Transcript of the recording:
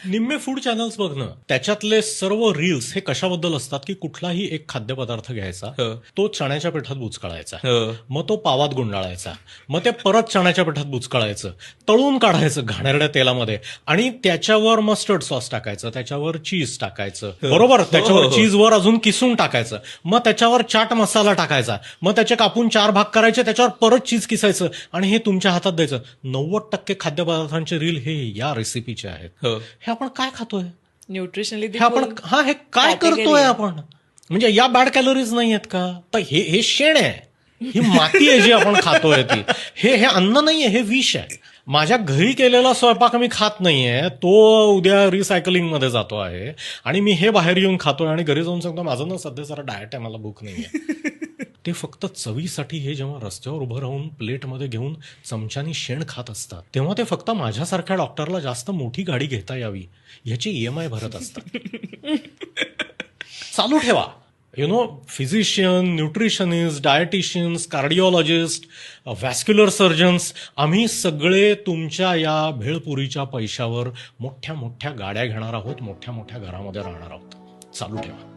निम्मे food channels बघ ना, त्याच्यातले सर्व रील्स हे कशाबद्दल असतात की कुठलाही एक खाद्यपदार्थ घ्यायचा, तो चण्याच्या पिठात बुचकळायचा, मग तो पावात गुंडाळायचा, मग ते परत चण्याच्या पिठात बुचकळायचं, तळून काढायचं घाणेरड्या तेलामध्ये आणि त्याच्यावर मस्टर्ड सॉस टाकायचं, त्याच्यावर चीज टाकायचं, बरोबर, त्याच्यावर चीजवर अजून किसून टाकायचं, मग त्याच्यावर चाट मसाला टाकायचा, मग त्याचे कापून 4 भाग करायचे, त्याच्यावर परत चीज किसायचं आणि हे तुमच्या हातात द्यायचं. 90% खाद्यपदार्थांचे रील हे या रेसिपीचे आहेत. हे आपण काय खातोय? न्यूट्रिशनली हे आपण हे काय करतोय आपण? म्हणजे या बॅड कॅलरीज नाही आहेत का? तर हे शेण आहे, ही माती आहे जी आपण खातोय ती. हे अन्न नाहीये, हे विष आहे. माझ्या घरी केलेला स्वयंपाक मी खात नाहीये, तो उद्या रिसायकलिंग मध्ये जातो आहे आणि मी हे बाहेर येऊन खातोय आणि घरी जाऊन सांगतो माझं ना सध्या जरा डाएट आहे, मला भूक नाहीये. ते फक्त चवीसाठी हे जेव्हा रस्त्यावर उभं राहून प्लेटमध्ये घेऊन चमच्यानी शेण खात असतात, तेव्हा ते फक्त माझ्यासारख्या डॉक्टरला जास्त मोठी गाडी घेता यावी याची EMI भरत असतात. चालू ठेवा. Physician, nutritionist, dieticians, cardiologist, vascular surgeons, आम्ही सगळे तुमच्या या भेळपुरीच्या पैशावर मोठ्या मोठ्या गाड्या घेणार आहोत, मोठ्या मोठ्या घरामध्ये राहणार आहोत. चालू ठेवा.